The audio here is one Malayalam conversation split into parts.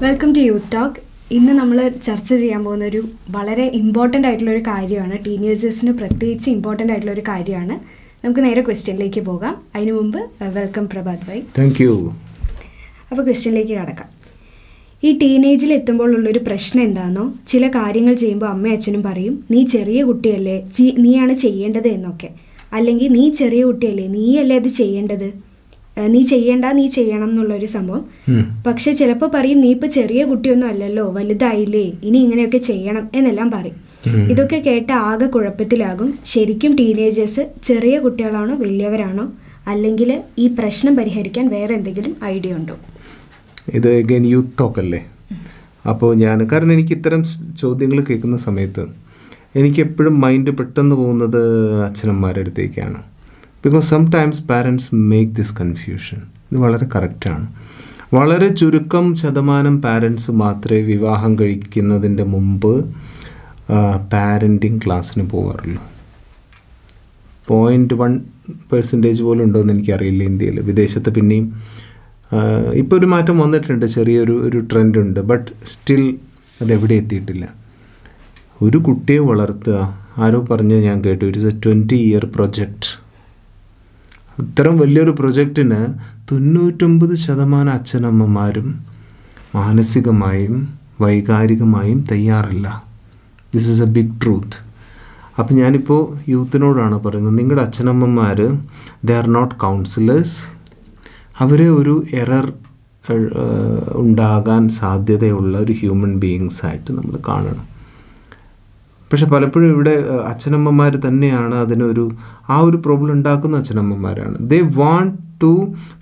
Welcome to youth talk. ഇന്ന് നമ്മൾ ചർച്ച ചെയ്യാൻ പോകുന്ന ഒരു വളരെ ഇമ്പോർട്ടൻ്റ് ആയിട്ടുള്ളൊരു കാര്യമാണ്. ടീനേജേഴ്സിന് പ്രത്യേകിച്ച് ഇമ്പോർട്ടൻ്റ് ആയിട്ടുള്ളൊരു കാര്യമാണ്. നമുക്ക് നേരെ ക്വസ്റ്റ്യനിലേക്ക് പോകാം. അതിനു മുമ്പ് welcome Prabhat bhai. Thank you. അപ്പോൾ ക്വസ്റ്റ്യനിലേക്ക് കടക്കാം. ഈ ടീനേജിൽ എത്തുമ്പോൾ ഉള്ളൊരു പ്രശ്നം എന്താണെന്നോ, ചില കാര്യങ്ങൾ ചെയ്യുമ്പോൾ അമ്മയും അച്ഛനും പറയും നീ ചെറിയ കുട്ടിയല്ലേ, നീയാണ് ചെയ്യേണ്ടത് എന്നൊക്കെ. അല്ലെങ്കിൽ നീ ചെറിയ കുട്ടിയല്ലേ, നീയല്ലേ അത് ചെയ്യേണ്ടത്, നീ ചെയ്യണ്ട, നീ ചെയ്യണം എന്നുള്ളൊരു സംഭവം. പക്ഷെ ചിലപ്പോൾ പറയും നീ ഇപ്പോൾ ചെറിയ കുട്ടിയൊന്നും അല്ലല്ലോ, വലുതായില്ലേ, ഇനി ഇങ്ങനെയൊക്കെ ചെയ്യണം എന്നെല്ലാം പറയും. ഇതൊക്കെ കേട്ട് ആകെ കുഴപ്പത്തിലാകും. ശരിക്കും ടീനേജേഴ്സ് ചെറിയ കുട്ടികളാണോ വലിയവരാണോ, അല്ലെങ്കിൽ ഈ പ്രശ്നം പരിഹരിക്കാൻ വേറെ എന്തെങ്കിലും ഐഡിയ ഉണ്ടോ? ഇത് അഗൈൻ യൂത്ത് ടോക്ക് അല്ലേ. അപ്പോൾ കാരണം എനിക്ക് ഇത്തരം ചോദ്യങ്ങൾ കേൾക്കുന്ന സമയത്ത് എനിക്ക് എപ്പോഴും മൈൻഡ് പെട്ടെന്ന് പോകുന്നത് അച്ഛനമ്മമാരുടെ അടുത്തേക്കാണ്. Because sometimes parents make this confusion. ഇത് വളരെ കറക്റ്റാണ്. വളരെ ചുരുക്കം ശതമാനം പാരൻസ് മാത്രമേ വിവാഹം കഴിക്കുന്നതിൻ്റെ മുമ്പ് പാരൻറ്റിങ് ക്ലാസ്സിന് പോകാറുള്ളൂ. 0.1% പോലും ഉണ്ടോയെന്ന് എനിക്കറിയില്ല ഇന്ത്യയിൽ. വിദേശത്ത് പിന്നെയും ഇപ്പോൾ ഒരു മാറ്റം വന്നിട്ടുണ്ട്, ചെറിയൊരു ട്രെൻഡുണ്ട്. ബട്ട് സ്റ്റിൽ അതെവിടെ എത്തിയിട്ടില്ല. ഒരു കുട്ടിയെ വളർത്തുക, ആരോ പറഞ്ഞ് ഞാൻ കേട്ടു, it is A 20-year project. ഇത്തരം വലിയൊരു പ്രൊജക്റ്റിന് 99% അച്ഛനമ്മമാരും മാനസികമായും വൈകാരികമായും തയ്യാറല്ല. This is a big truth. അപ്പം ഞാനിപ്പോൾ യൂത്തിനോടാണ് പറയുന്നത്, നിങ്ങളുടെ അച്ഛനമ്മമാർ ദേ ആർ നോട്ട് കൗൺസിലേഴ്സ്. അവരെ ഒരു എറർ ഉണ്ടാകാൻ സാധ്യതയുള്ള ഒരു ഹ്യൂമൻ ബീയിങ്സായിട്ട് നമ്മൾ കാണണം. പക്ഷെ പലപ്പോഴും ഇവിടെ അച്ഛനമ്മമാർ തന്നെയാണ് ആ ഒരു പ്രോബ്ലം ഉണ്ടാക്കുന്ന അച്ഛനമ്മമാരാണ്. They want to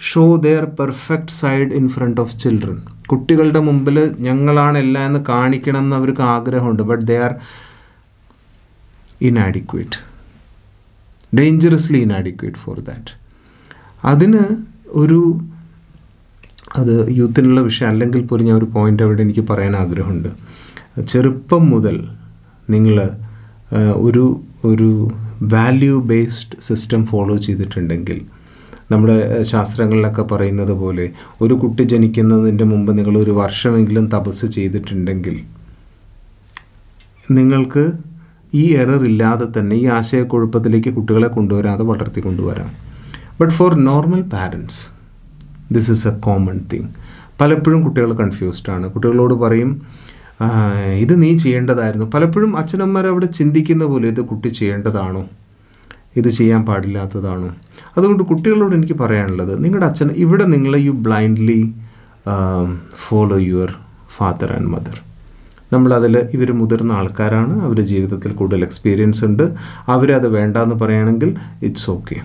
show their perfect side in front of children. കുട്ടികളുടെ മുമ്പിൽ ഞങ്ങളാണ് എല്ലാം എന്ന് കാണിക്കണം എന്ന് അവർക്ക് ആഗ്രഹമുണ്ട്. But they are inadequate, dangerously inadequate for that. അത് യൂത്തിനുള്ള വിഷയം അല്ലെങ്കിൽ പോലും ഞാൻ ഒരു പോയിൻ്റ് അവിടെ എനിക്ക് പറയാൻ ആഗ്രഹമുണ്ട്. ചെറുപ്പം മുതൽ നിങ്ങൾ ഒരു വാല്യൂ ബേസ്ഡ് സിസ്റ്റം ഫോളോ ചെയ്തിട്ടുണ്ടെങ്കിൽ, നമ്മുടെ ശാസ്ത്രങ്ങളിലൊക്കെ പറയുന്നത് പോലെ ഒരു കുട്ടി ജനിക്കുന്നതിൻ്റെ മുമ്പ് നിങ്ങൾ ഒരു വർഷമെങ്കിലും തപസ് ചെയ്തിട്ടുണ്ടെങ്കിൽ നിങ്ങൾക്ക് ഈ എറർ ഇല്ലാതെ തന്നെ ഈ ആശയക്കുഴപ്പത്തിലേക്ക് കുട്ടികളെ കൊണ്ടുവരാതെ വളർത്തിക്കൊണ്ടുവരാം. But for normal parents this is a common thing. പലപ്പോഴും കുട്ടികൾ കൺഫ്യൂസ്ഡ് ആണ്. കുട്ടികളോട് പറയും ഇത് നീ ചെയ്യേണ്ടതായിരുന്നു. പലപ്പോഴും അച്ഛനമ്മമാർ അവിടെ ചിന്തിക്കുന്ന പോലെ ഇത് കുട്ടി ചെയ്യേണ്ടതാണോ, ഇത് ചെയ്യാൻ പാടില്ലാത്തതാണോ. അതുകൊണ്ട് കുട്ടികളോട് എനിക്ക് പറയാനുള്ളത്, നിങ്ങളുടെ അച്ഛൻ ഇവിടെ you blindly follow your father and mother. ഇവർ മുതിർന്ന ആൾക്കാരാണ്, അവരുടെ ജീവിതത്തിൽ കൂടുതൽ എക്സ്പീരിയൻസ് ഉണ്ട്. അവരത് വേണ്ടാന്ന് പറയുകയാണെങ്കിൽ ഇറ്റ്സ് ഓക്കെ.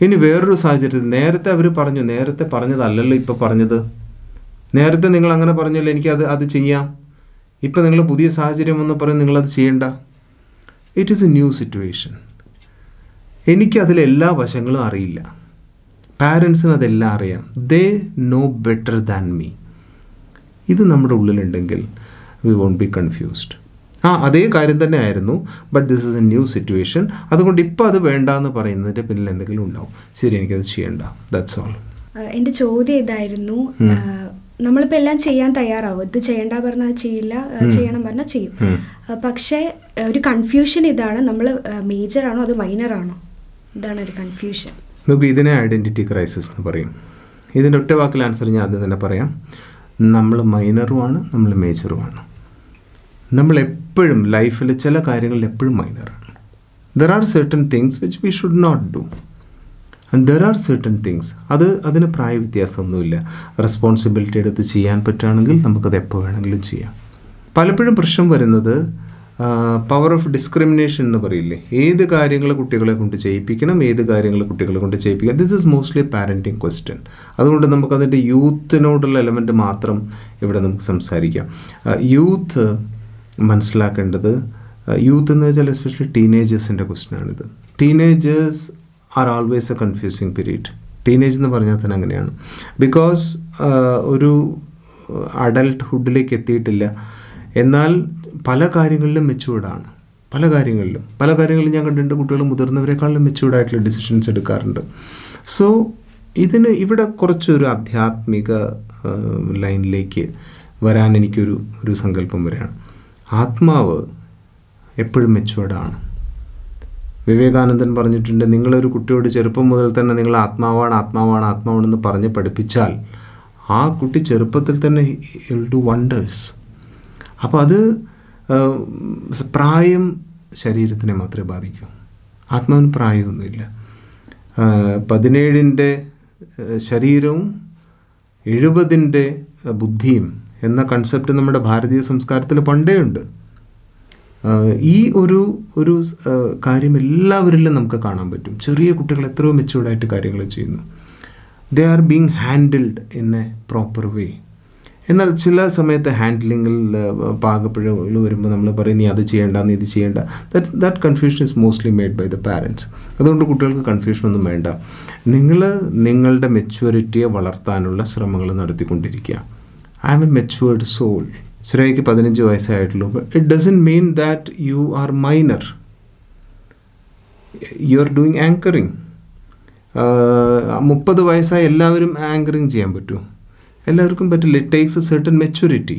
ഇനി വേറൊരു സാഹചര്യത്തിൽ നേരത്തെ അവർ പറഞ്ഞു, നേരത്തെ പറഞ്ഞതല്ലല്ലോ ഇപ്പോൾ പറഞ്ഞത്, നേരത്തെ നിങ്ങൾ അങ്ങനെ പറഞ്ഞല്ലോ, അത് ചെയ്യാം. ഇപ്പം നിങ്ങൾ പുതിയ സാഹചര്യം എന്ന് പറയും നിങ്ങളത് ചെയ്യണ്ട. It is a new situation. എനിക്കതിലെല്ലാ വശങ്ങളും അറിയില്ല. പാരൻസിന് അതെല്ലാം അറിയാം. They know better than me. ഇത് നമ്മുടെ ഉള്ളിലുണ്ടെങ്കിൽ വി വോണ്ട് ബി കൺഫ്യൂസ്ഡ്. അതേ കാര്യം തന്നെ ആയിരുന്നു, but this is a new situation. അതുകൊണ്ട് ഇപ്പോൾ അത് വേണ്ട എന്ന് പറയുന്നതിൻ്റെ പിന്നിൽ എന്തെങ്കിലും ഉണ്ടാവും. ശരി, എനിക്കത് ചെയ്യണ്ട, ദാറ്റ്സ് ഓൾ. എൻ്റെ ചോദ്യം ഇതായിരുന്നു, നമ്മളിപ്പോൾ എല്ലാം ചെയ്യാൻ തയ്യാറാവും. ഇത് ചെയ്യണ്ട പറഞ്ഞാൽ ചെയ്യില്ല, ചെയ്യണം പറഞ്ഞാൽ ചെയ്യും. പക്ഷേ ഒരു കൺഫ്യൂഷൻ ഇതാണ്, നമ്മൾ മേജറാണോ അത് മൈനറാണോ, ഇതാണ് ഒരു കൺഫ്യൂഷൻ. നമുക്ക് ഇതിനെ ഐഡൻറ്റിറ്റി ക്രൈസിസ് എന്ന് പറയും. ഇതിൻ്റെ ഒറ്റ വാക്കിൽ ആൻസർ ഞാൻ ആദ്യം തന്നെ പറയാം. നമ്മൾ മൈനറുമാണ്, നമ്മൾ മേജറുമാണ്. നമ്മളെപ്പോഴും ലൈഫിൽ ചില കാര്യങ്ങളിൽ എപ്പോഴും മൈനറാണ്. There are certain things which we should not do and there are certain things അതിന് പ്രായ വ്യത്യാസമൊന്നുമില്ല. റെസ്പോൺസിബിലിറ്റി എടുത്ത് ചെയ്യാൻ പറ്റുകയാണെങ്കിൽ നമുക്കത് എപ്പോൾ വേണമെങ്കിലും ചെയ്യാം. പലപ്പോഴും പ്രശ്നം വരുന്നത് പവർ ഓഫ് ഡിസ്ക്രിമിനേഷൻ എന്ന് പറയില്ലേ, ഏത് കാര്യങ്ങൾ കുട്ടികളെ കൊണ്ട് ചെയ്യിപ്പിക്കണം, ഏത് കാര്യങ്ങൾ കുട്ടികളെ കൊണ്ട് ചെയ്യിപ്പിക്കാം. This is mostly parenting question. അതുകൊണ്ട് നമുക്കതിൻ്റെ യൂത്തിനോടുള്ള എലമെൻറ്റ് മാത്രം ഇവിടെ നമുക്ക് സംസാരിക്കാം. യൂത്ത് മനസ്സിലാക്കേണ്ടത്, യൂത്ത് എന്ന് വെച്ചാൽ എസ്പെഷ്യലി ടീനേജേഴ്സിൻ്റെ ക്വസ്റ്റ്യനാണിത്. Teenagers are always a confusing period. Teenage എന്ന് പറഞ്ഞാൽ തന്നെ അങ്ങനെയാണ്. ബിക്കോസ് ഒരു അഡൽട്ട്ഹുഡിലേക്ക് എത്തിയിട്ടില്ല, എന്നാൽ പല കാര്യങ്ങളിലും മെച്യൂർഡാണ്. പല കാര്യങ്ങളിലും ഞാൻ കണ്ടിട്ടുണ്ട് കുട്ടികൾ മുതിർന്നവരെക്കാളും മെച്യൂർഡായിട്ടുള്ള ഡിസിഷൻസ് എടുക്കാറുണ്ട്. സോ ഇവിടെ കുറച്ചൊരു ആധ്യാത്മിക ലൈനിലേക്ക് വരാൻ എനിക്കൊരു സങ്കല്പം വരികയാണ്. ആത്മാവ് എപ്പോഴും മെച്ചുവേർഡാണ്. വിവേകാനന്ദൻ പറഞ്ഞിട്ടുണ്ട്, നിങ്ങളൊരു കുട്ടിയോട് ചെറുപ്പം മുതൽ തന്നെ നിങ്ങൾ ആത്മാവാണ് ആത്മാവാണ് ആത്മാവാണെന്ന് പറഞ്ഞ് പഠിപ്പിച്ചാൽ ആ കുട്ടി ചെറുപ്പത്തിൽ തന്നെ വിൽ ഡു വണ്ടേഴ്സ്. അപ്പോൾ അത് പ്രായം ശരീരത്തിനെ മാത്രമേ ബാധിക്കൂ, ആത്മാവിന് പ്രായമൊന്നുമില്ല. 17 ശരീരവും 70 ബുദ്ധിയും എന്ന കൺസെപ്റ്റ് നമ്മുടെ ഭാരതീയ സംസ്കാരത്തിൽ പണ്ടേ ഉണ്ട്. ഈ ഒരു കാര്യം എല്ലാവരിലും നമുക്ക് കാണാൻ പറ്റും. ചെറിയ കുട്ടികൾ എത്രയോ മെച്ചൂർഡായിട്ട് കാര്യങ്ങൾ ചെയ്യുന്നു. They are being handled in A proper വേ. എന്നാൽ ചില സമയത്ത് ഹാൻഡിലിങ്ങിൽ പാകപ്പിഴകൾ വരുമ്പോൾ നമ്മൾ പറയും നീ അത് ചെയ്യേണ്ട നീ ഇത് ചെയ്യേണ്ട. That confusion is mostly made by the parents. അതുകൊണ്ട് കുട്ടികൾക്ക് കൺഫ്യൂഷനൊന്നും വേണ്ട. നിങ്ങൾ നിങ്ങളുടെ മെച്യൂരിറ്റിയെ വളർത്താനുള്ള ശ്രമങ്ങൾ നടത്തിക്കൊണ്ടിരിക്കുക. I am a matured soul. ശ്രേയയ്ക്ക് 15 വയസ്സായിട്ടുള്ളൂ. It doesn't mean that you are minor. You are doing anchoring. 30 വയസ്സായ എല്ലാവരും ആങ്കറിങ് ചെയ്യാൻ പറ്റുമോ? എല്ലാവർക്കും പറ്റില്ല. It takes a certain maturity.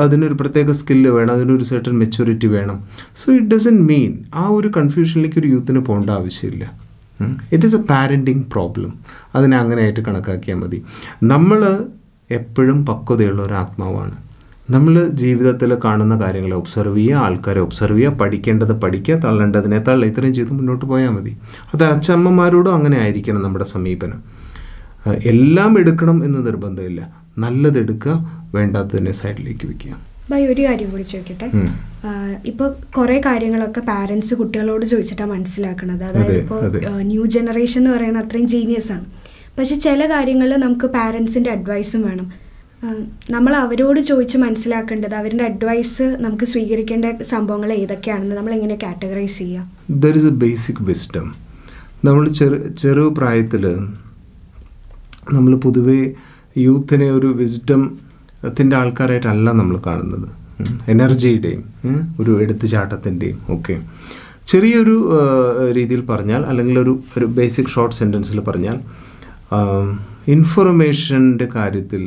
അതിനൊരു പ്രത്യേക സ്കില്ല് വേണം, അതിനൊരു സർട്ടൻ മെച്യൂരിറ്റി വേണം. സോ ഇറ്റ് ഡസൻറ്റ് മീൻ ആ ഒരു കൺഫ്യൂഷനിലേക്ക് ഒരു യൂത്തിന് പോകേണ്ട ആവശ്യമില്ല. It is A parenting problem. അതിനെ അങ്ങനെയായിട്ട് കണക്കാക്കിയാൽ മതി. നമ്മൾ എപ്പോഴും പക്വതയുള്ള ഒരു ആത്മാവാണ്. നമ്മൾ ജീവിതത്തിൽ കാണുന്ന കാര്യങ്ങളെ ഒബ്സർവ് ചെയ്യുക, ആൾക്കാരെ ഒബ്സർവ് ചെയ്യുക, പഠിക്കേണ്ടത് പഠിക്കുക, തള്ളേണ്ടതിനെ തള്ളുക, ഇത്രയും ചെയ്ത് മുന്നോട്ട് പോയാൽ മതി. അത് അച്ഛമ്മമാരോടും അങ്ങനെ ആയിരിക്കണം നമ്മുടെ സമീപനം. എല്ലാം എടുക്കണം എന്ന് നിർബന്ധമില്ല. നല്ലതെടുക്കുക, വേണ്ടാത്തതിനെ സൈഡിലേക്ക് വെക്കുക. ബൈ ഒരു കാര്യം കൂടി ചോദിക്കട്ടെ. ഇപ്പോൾ കുറേ കാര്യങ്ങളൊക്കെ പാരൻസ് കുട്ടികളോട് ചോദിച്ചിട്ടാണ് മനസ്സിലാക്കുന്നത്. അതായത് ഇപ്പോൾ ന്യൂ ജനറേഷൻ എന്ന് പറയുന്നത് അത്രയും ജീനിയസ് ആണ്. പക്ഷെ ചില കാര്യങ്ങൾ നമുക്ക് പാരൻസിൻ്റെ അഡ്വൈസും വേണം. നമ്മൾ അവരോട് ചോദിച്ച് മനസ്സിലാക്കേണ്ടത്, അവരുടെ അഡ്വൈസ് നമുക്ക് സ്വീകരിക്കേണ്ട സംഭവങ്ങൾ ഏതൊക്കെയാണെന്ന് നമ്മൾ എങ്ങനെ കാറ്റഗറൈസ് ചെയ്യുക? There is A basic wisdom. നമ്മൾ ചെറു പ്രായത്തിൽ നമ്മൾ പൊതുവേ യൂത്തിനെ ഒരു വിസ്ഡത്തിൻ്റെ ആൾക്കാരായിട്ടല്ല നമ്മൾ കാണുന്നത്. എനർജിയുടെയും ഒരു എടുത്തുചാട്ടത്തിൻ്റെയും ഒക്കെ ചെറിയൊരു രീതിയിൽ പറഞ്ഞാൽ, അല്ലെങ്കിൽ ഒരു ബേസിക് ഷോർട്ട് സെൻറ്റൻസിൽ പറഞ്ഞാൽ, ഇൻഫർമേഷൻ്റെ കാര്യത്തിൽ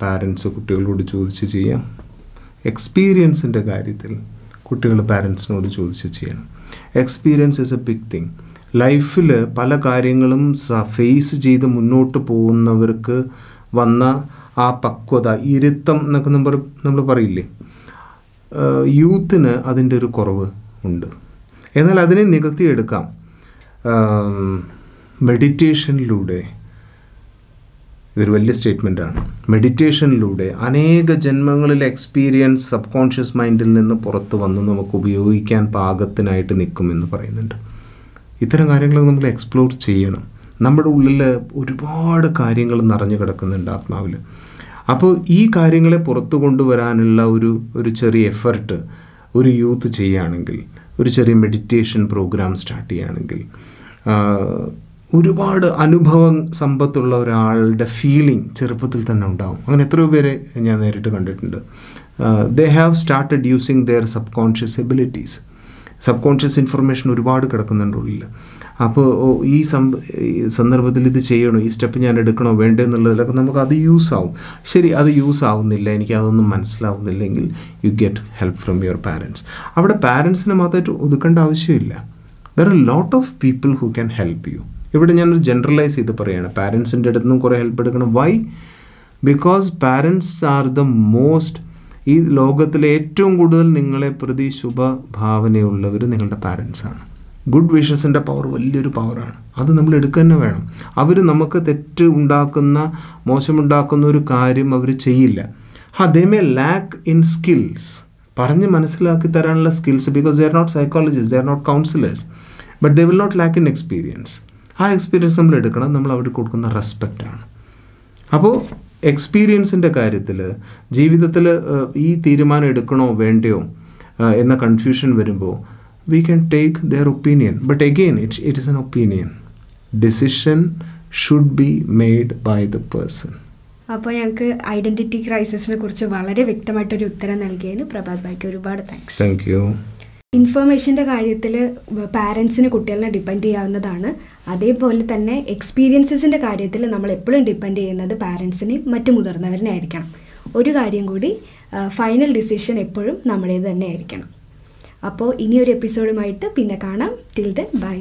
പാരൻസ് കുട്ടികളോട് ചോദിച്ച് ചെയ്യാം. എക്സ്പീരിയൻസിൻ്റെ കാര്യത്തിൽ കുട്ടികൾ പാരൻസിനോട് ചോദിച്ച് ചെയ്യണം. Experience is a big thing. ലൈഫിൽ പല കാര്യങ്ങളും ഫേസ് ചെയ്ത് മുന്നോട്ട് പോകുന്നവർക്ക് വന്ന ആ പക്വത, ഇരുത്തം എന്നൊക്കെ നമ്മൾ പറയില്ലേ, യൂത്തിന് അതിൻ്റെ ഒരു കുറവ് ഉണ്ട്. എന്നാൽ അതിനെ നികത്തിയെടുക്കാം. മെഡിറ്റേഷനിലൂടെ, ഇതൊരു വലിയ സ്റ്റേറ്റ്മെൻറ്റാണ്, മെഡിറ്റേഷനിലൂടെ അനേക ജന്മങ്ങളിലെ എക്സ്പീരിയൻസ് സബ് കോൺഷ്യസ് മൈൻഡിൽ നിന്ന് പുറത്ത് വന്ന് നമുക്ക് ഉപയോഗിക്കാൻ പാകത്തിനായിട്ട് നിൽക്കുമെന്ന് പറയുന്നുണ്ട്. ഇത്തരം കാര്യങ്ങൾ നമ്മൾ എക്സ്പ്ലോർ ചെയ്യണം. നമ്മുടെ ഉള്ളിൽ ഒരുപാട് കാര്യങ്ങൾ നിറഞ്ഞു കിടക്കുന്നുണ്ട് ആത്മാവിൽ. അപ്പോൾ ഈ കാര്യങ്ങളെ പുറത്തു കൊണ്ടുവരാനുള്ള ഒരു ചെറിയ എഫർട്ട് ഒരു യൂത്ത് ചെയ്യുകയാണെങ്കിൽ, ഒരു ചെറിയ മെഡിറ്റേഷൻ പ്രോഗ്രാം സ്റ്റാർട്ട് ചെയ്യുകയാണെങ്കിൽ, ഒരുപാട് അനുഭവം സമ്പത്തുള്ള ഒരാളുടെ ഫീലിംഗ് ചെറുപ്പത്തിൽ തന്നെ ഉണ്ടാവും. അങ്ങനെ എത്രയോ പേരെ ഞാൻ നേരിട്ട് കണ്ടിട്ടുണ്ട്. They have started using there sub conscious abilities. Sub conscious information ഒരുപാട് കിടക്കുന്നുണ്ട് ഉള്ളിൽ. അപ്പോൾ ഈ സന്ദർഭത്തിൽ ഇത് ചെയ്യണോ, ഈ സ്റ്റെപ്പ് ഞാൻ എടുക്കണോ വേണ്ടോ എന്നുള്ളതിലൊക്കെ നമുക്ക് അത് യൂസ് ആവും. ശരി, അത് യൂസ് ആവുന്നില്ല, എനിക്ക് അതൊന്നും മനസ്സിലാവുന്നില്ലെങ്കിൽ you get help from your parents. അവിടെ പാരൻസിനെ മാത്രമായിട്ട് ഒതുക്കേണ്ട ആവശ്യമില്ല. There are lot of people who can help you. ഇവിടെ ഞാനൊരു ജനറലൈസ് ചെയ്ത് പറയുകയാണ്, പാരൻസിൻ്റെ അടുത്ത് നിന്നും കുറേ ഹെൽപ്പ് എടുക്കണം. Why? Because parents are the most, ഈ ലോകത്തിലെ ഏറ്റവും കൂടുതൽ നിങ്ങളെ പ്രതി ശുഭഭാവനയുള്ളവർ നിങ്ങളുടെ പാരൻസാണ്. ഗുഡ് വിഷസിൻ്റെ പവർ വലിയൊരു പവറാണ്. അത് നമ്മൾ എടുക്കുക തന്നെ വേണം. അവർ നമുക്ക് തെറ്റ് ഉണ്ടാക്കുന്ന, മോശമുണ്ടാക്കുന്ന ഒരു കാര്യം അവർ ചെയ്യില്ല. They may lack in skills, പറഞ്ഞ് മനസ്സിലാക്കി തരാനുള്ള skills, because they are not psychologist, they are not counsellors, but they will not lack in experience. ആ എക്സ്പീരിയൻസ് നമ്മൾ എടുക്കണം. നമ്മൾ അവിടെ കൊടുക്കുന്ന റെസ്പെക്റ്റാണ്. അപ്പോൾ എക്സ്പീരിയൻസിൻ്റെ കാര്യത്തിൽ ജീവിതത്തിൽ ഈ തീരുമാനം എടുക്കണോ വേണ്ടയോ എന്ന കൺഫ്യൂഷൻ വരുമ്പോൾ we can take their opinion, but again it is an opinion. Decision should be made by the person. അപ്പോൾ ഞങ്ങൾക്ക് ഐഡൻറ്റിറ്റി ക്രൈസിസിനെ കുറിച്ച് വളരെ വ്യക്തമായിട്ടൊരു ഉത്തരം നൽകിയതിന് പ്രഭാത് ഭായിക്ക് ഒരുപാട് താങ്ക്സ്. Thank you. ഇൻഫർമേഷൻ്റെ കാര്യത്തിൽ പാരൻസിന് കുട്ടികളെ ഡിപ്പെൻഡ് ചെയ്യാവുന്നതാണ്. അതേപോലെ തന്നെ എക്സ്പീരിയൻസസിൻ്റെ കാര്യത്തിൽ നമ്മൾ എപ്പോഴും ഡിപ്പെൻഡ് ചെയ്യുന്നത് പാരൻസിനെയും മറ്റു മുതിർന്നവരിനെ ആയിരിക്കണം. ഒരു കാര്യം കൂടി, ഫൈനൽ ഡിസിഷൻ എപ്പോഴും നമ്മുടേത് തന്നെ ആയിരിക്കണം. അപ്പോൾ ഇനിയൊരു എപ്പിസോഡുമായിട്ട് പിന്നെ കാണാം. Till then bye.